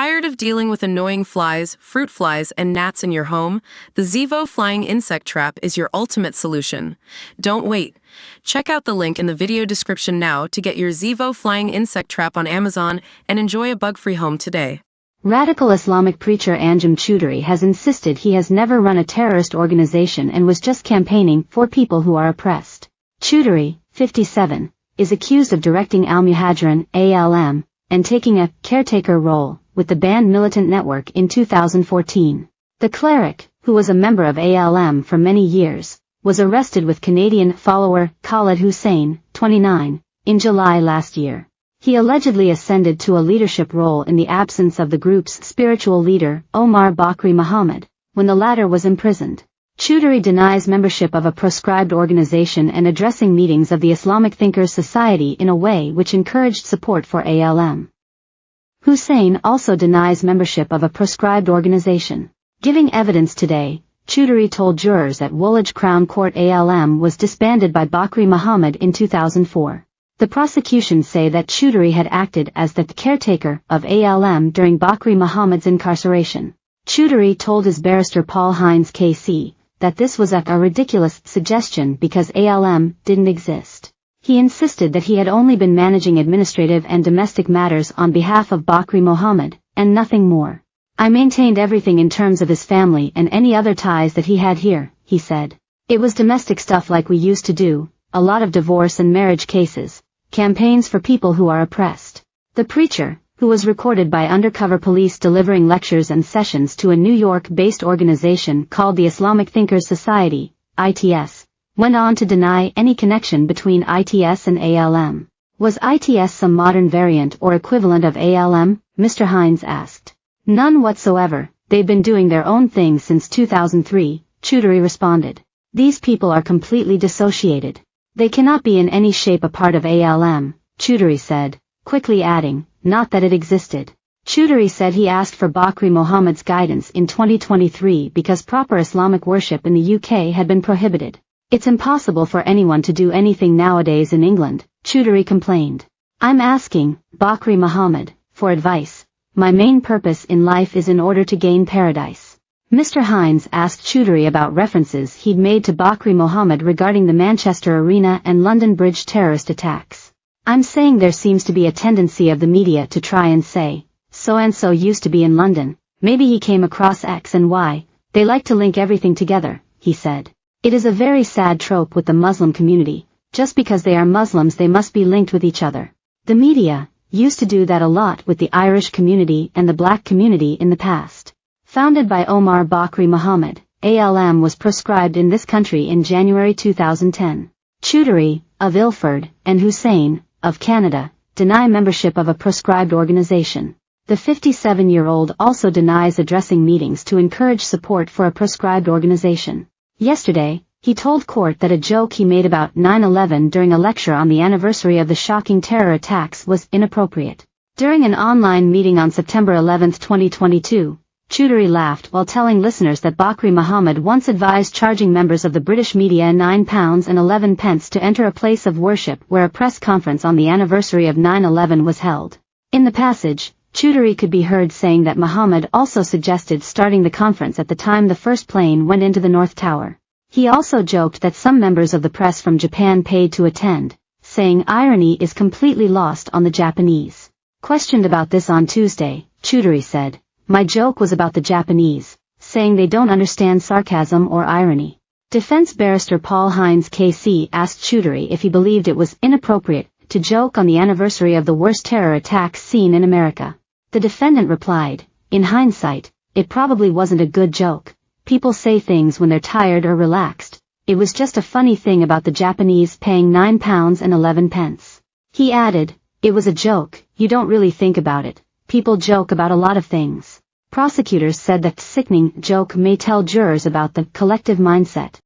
Tired of dealing with annoying flies, fruit flies, and gnats in your home? The Zevo Flying Insect Trap is your ultimate solution. Don't wait. Check out the link in the video description now to get your Zevo Flying Insect Trap on Amazon and enjoy a bug-free home today. Radical Islamic preacher Anjem Choudary has insisted he has never run a terrorist organization and was just campaigning for people who are oppressed. Choudary, 57, is accused of directing Al-Muhajirin, ALM, and taking a caretaker role with the banned militant network in 2014. The cleric, who was a member of ALM for many years, was arrested with Canadian follower Khaled Hussein, 29, in July last year. He allegedly ascended to a leadership role in the absence of the group's spiritual leader, Omar Bakri Muhammad, when the latter was imprisoned. Choudary denies membership of a proscribed organization and addressing meetings of the Islamic Thinkers Society in a way which encouraged support for ALM. Hussein also denies membership of a proscribed organization. Giving evidence today, Choudary told jurors at Woolwich Crown Court ALM was disbanded by Bakri Muhammad in 2004. The prosecution say that Choudary had acted as the caretaker of ALM during Bakri Muhammad's incarceration. Choudary told his barrister Paul Hines KC that this was a ridiculous suggestion because ALM didn't exist. He insisted that he had only been managing administrative and domestic matters on behalf of Bakri Muhammad, and nothing more. I maintained everything in terms of his family and any other ties that he had here, he said. It was domestic stuff like we used to do, a lot of divorce and marriage cases, campaigns for people who are oppressed. The preacher, who was recorded by undercover police delivering lectures and sessions to a New York-based organization called the Islamic Thinkers Society, ITS, went on to deny any connection between ITS and ALM. Was ITS some modern variant or equivalent of ALM? Mr. Hines asked. None whatsoever, they've been doing their own thing since 2003, Choudary responded. These people are completely dissociated. They cannot be in any shape a part of ALM, Choudary said, quickly adding, not that it existed. Choudary said he asked for Bakri Muhammad's guidance in 2023 because proper Islamic worship in the UK had been prohibited. It's impossible for anyone to do anything nowadays in England, Choudary complained. I'm asking, Bakri Muhammad, for advice. My main purpose in life is in order to gain paradise. Mr. Hines asked Choudary about references he'd made to Bakri Muhammad regarding the Manchester Arena and London Bridge terrorist attacks. I'm saying there seems to be a tendency of the media to try and say, so-and-so used to be in London, maybe he came across X and Y, they like to link everything together, he said. It is a very sad trope with the Muslim community, just because they are Muslims they must be linked with each other. The media used to do that a lot with the Irish community and the black community in the past. Founded by Omar Bakri Muhammad, ALM was proscribed in this country in January 2010. Choudary, of Ilford, and Hussein, of Canada, deny membership of a proscribed organization. The 57-year-old also denies addressing meetings to encourage support for a proscribed organization. Yesterday, he told court that a joke he made about 9/11 during a lecture on the anniversary of the shocking terror attacks was inappropriate. During an online meeting on September 11, 2022, Choudary laughed while telling listeners that Bakri Muhammad once advised charging members of the British media £9.11 to enter a place of worship where a press conference on the anniversary of 9/11 was held. In the passage, Choudary could be heard saying that Muhammad also suggested starting the conference at the time the first plane went into the North Tower. He also joked that some members of the press from Japan paid to attend, saying irony is completely lost on the Japanese. Questioned about this on Tuesday, Choudary said, my joke was about the Japanese, saying they don't understand sarcasm or irony. Defense barrister Paul Hines KC asked Choudary if he believed it was inappropriate to joke on the anniversary of the worst terror attacks seen in America. The defendant replied, in hindsight, it probably wasn't a good joke. People say things when they're tired or relaxed. It was just a funny thing about the Japanese paying £9.11. He added, it was a joke, you don't really think about it. People joke about a lot of things. Prosecutors said that sickening joke may tell jurors about the collective mindset